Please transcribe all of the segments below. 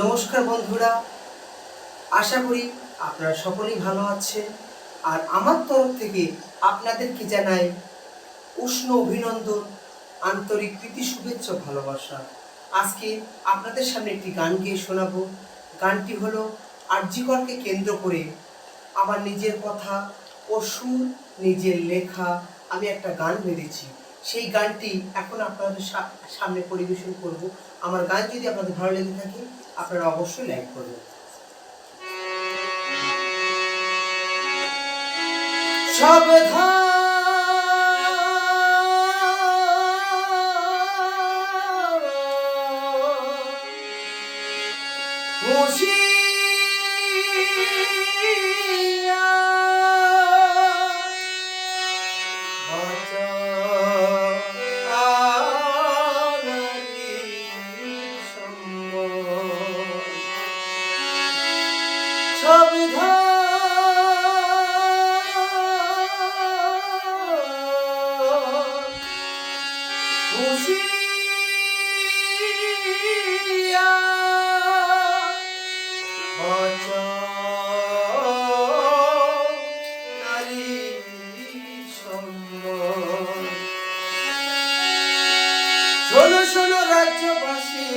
নমস্কার বন্ধুরা, আশা করি আপনারা সকলেই ভালো আছেন। আর আমার তরফ থেকে আপনাদেরকে জানাই উষ্ণ অভিনন্দন, আন্তরিক প্রীতি, শুভেচ্ছা, ভালোবাসা। আজকে আপনাদের সামনে একটি গান গেয়ে শোনাবো। গানটি হলো আর.জি. করকে কেন্দ্র করে আমার নিজের কথা ও সুর, নিজের লেখা আমি একটা গান বেঁধেছি। সেই গানটি এখন আপনাদের সামনে পরিবেশন করব। আমার গান যদি আপনাদের ভালো লেগে থাকে আপনারা অবশ্যই লাইক করবেন। সাবধান শোনো শোনো রাজ্যবাসী,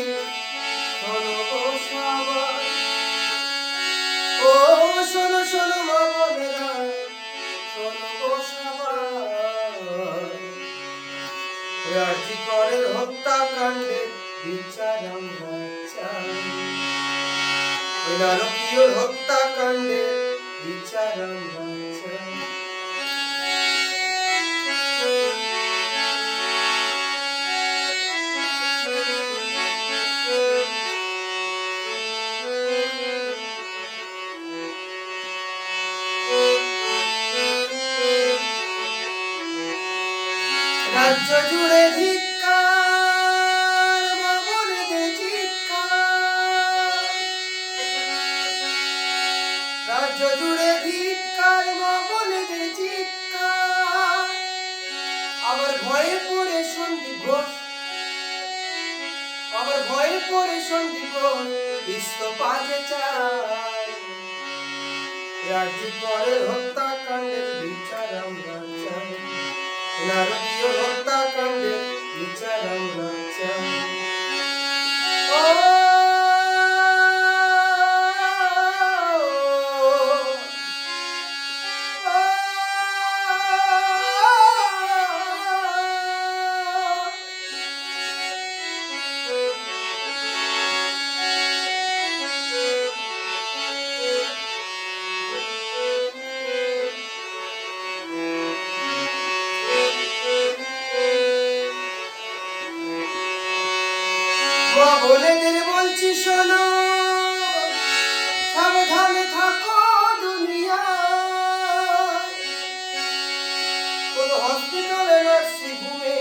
শোনো গো সবাই, ও শোনো শোনো মা বোনেরা, শোনো গো সবাই। আর.জি. করের হত্যাকাণ্ডের বিচার আমরা চাই, ওই নারকীয় হত্যাকাণ্ডের বিচার আমরা চাই। রাজ্য জুড়ে ধিক্কার, মা বোনেদের চিৎকার। রাজ্য জুড়ে ধিক্কার, মা বোনেদের চিৎকার। আবার ভয়ে পড়ে সন্দীপ ঘোষ, আবার ভয়ে পড়ে সন্দীপ ঘোষ ইস্তফা যে চায়। আর.জি. করের হত্যাকাণ্ডের বিচার আমরা চাই, নারকীয় হত্যাকাণ্ডের বিচার আমরা চাই। মা বোনেদের বলছি শোনো, সাবধানে থাকো দুনিয়ায়। কোন হসপিটালে নার্সিং হোমে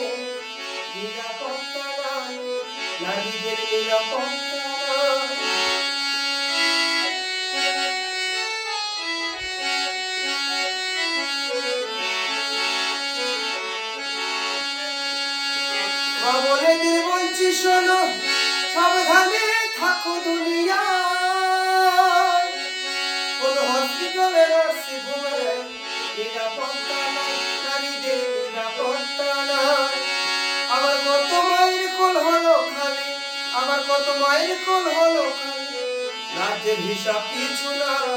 নিরাপত্তা নাই, নারীদের নিরাপত্তা নাই। মা বোনেদের বলছি শোনো, সাবধানে থাকো দুনিয়ায়। কোন হসপিটালে নার্সিং হোমে নিরাপত্তা নাই, নারীদের নিরাপত্তা নাই। আমার কত মায়ের কোল হলো খালি, আমার কত মায়ের কোল হলো খালি, রাজ্যের হিসাব কিছু নাই।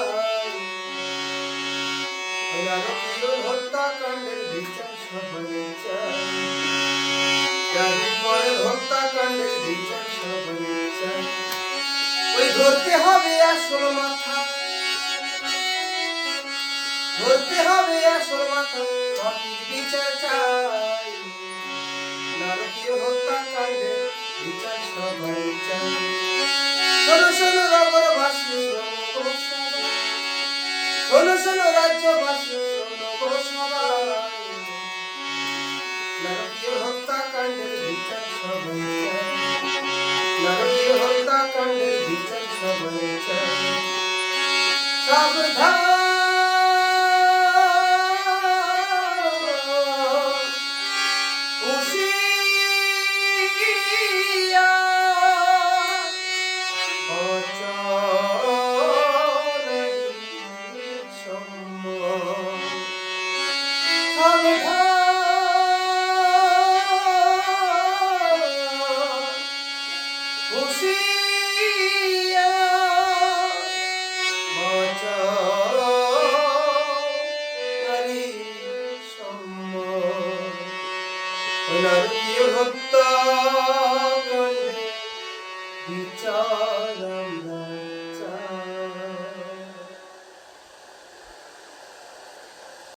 ওই নারকীয় হত্যাকাণ্ডের বিচার সবাই চাই, আর.জি. করের হত্যাকাণ্ডের বিচার সবাই চাই। ওই ধরতে হবে আসল মাথা, ধরতে হবে আসল মাথা, সঠিক বিচার চাই। নারকীয় হত্যাকাণ্ডের বিচার সবাই চাই। শোনো শোনো নগরবাসী, শোনো গো সবাই, শোনো শোনো রাজ্যবাসী, শোনো গো সবাই। নারকীয় হত্যাকাণ্ডের বিচার সবাই চাই, নারকীয় হত্যাকাণ্ডের বিচার সবাই চাই। সাবধান হুঁশিয়ার, নারী সম্মান নারকীয় হত্যাকাণ্ডে বিচার